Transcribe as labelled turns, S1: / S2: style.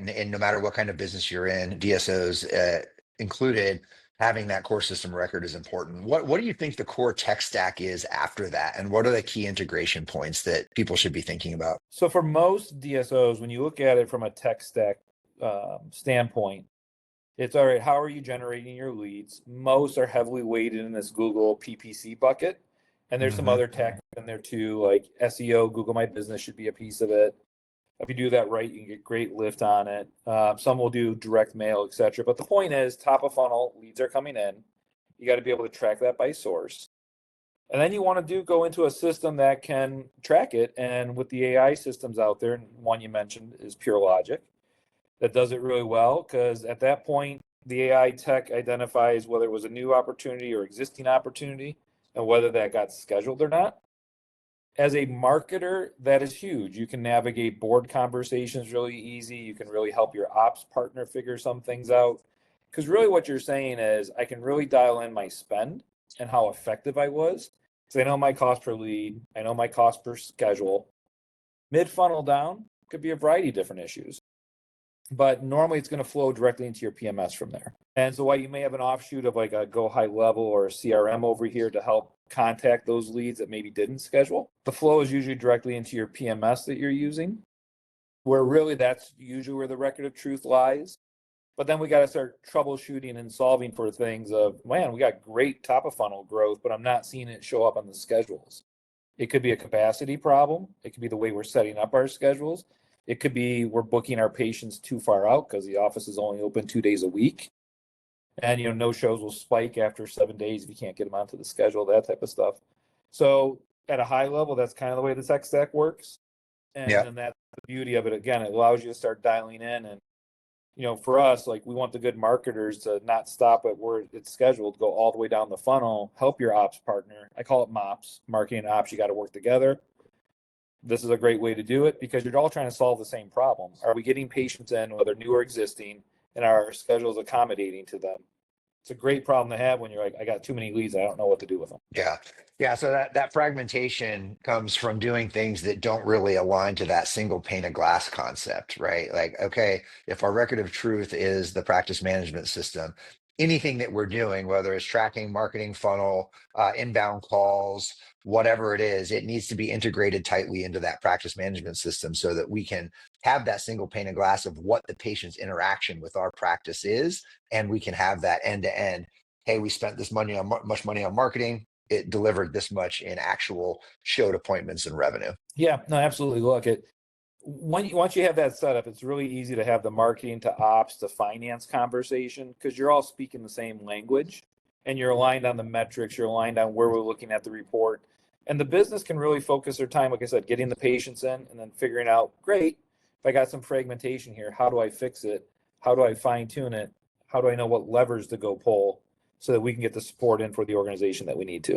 S1: and no matter what kind of business you're in, DSOs included, having that core system record is important. What do you think the core tech stack is after that? And what are the key integration points that people should be thinking about?
S2: So for most DSOs, when you look at it from a tech stack standpoint, it's all right, how are you generating your leads? Most are heavily weighted in this Google PPC bucket. And there's some other tech in there too, like SEO, Google My Business should be a piece of it. If you do that right, you can get great lift on it. Some will do direct mail, etc. But the point is, top of funnel, leads are coming in. You got to be able to track that by source. And then you want to go into a system that can track it. And with the AI systems out there, and one you mentioned is Pure Logic, that does it really well, because at that point, the AI tech identifies whether it was a new opportunity or existing opportunity and whether that got scheduled or not. As a marketer, that is huge. You can navigate board conversations really easy. You can really help your ops partner figure some things out. Because really what you're saying is, I can really dial in my spend and how effective I was. Because I know my cost per lead, I know my cost per schedule. Mid-funnel down could be a variety of different issues. But normally it's going to flow directly into your PMS from there. And so while you may have an offshoot of like a Go High Level or a CRM over here to help contact those leads that maybe didn't schedule, the flow is usually directly into your PMS that you're using, where really that's usually where the record of truth lies. But then we got to start troubleshooting and solving for things of, man, we got great top of funnel growth, but I'm not seeing it show up on the schedules. It could be a capacity problem. It could be the way we're setting up our schedules. It could be we're booking our patients too far out because the office is only open 2 days a week. And, no shows will spike after 7 days if you can't get them onto the schedule, that type of stuff. So at a high level, that's kind of the way the tech stack works. And then that's the beauty of it. Again, it allows you to start dialing in. And, for us, like, we want the good marketers to not stop at where it's scheduled, go all the way down the funnel, help your ops partner. I call it MOPS, marketing and ops. You got to work together. This is a great way to do it because you're all trying to solve the same problem. Are we getting patients in, whether new or existing, and are our schedules accommodating to them? It's a great problem to have when you're like, I got too many leads, I don't know what to do with them.
S1: Yeah. So that fragmentation comes from doing things that don't really align to that single pane of glass concept, right? Like, okay, if our record of truth is the practice management system, anything that we're doing, whether it's tracking, marketing funnel, inbound calls, whatever it is, it needs to be integrated tightly into that practice management system so that we can have that single pane of glass of what the patient's interaction with our practice is, and we can have that end to end. Hey, we spent this money on much money on marketing. It delivered this much in actual showed appointments and revenue.
S2: Yeah, no, absolutely. Look, once you have that set up, it's really easy to have the marketing to ops to finance conversation because you're all speaking the same language and you're aligned on the metrics, you're aligned on where we're looking at the report. And the business can really focus their time, like I said, getting the patients in and then figuring out, great, if I got some fragmentation here, how do I fix it? How do I fine tune it? How do I know what levers to go pull so that we can get the support in for the organization that we need to?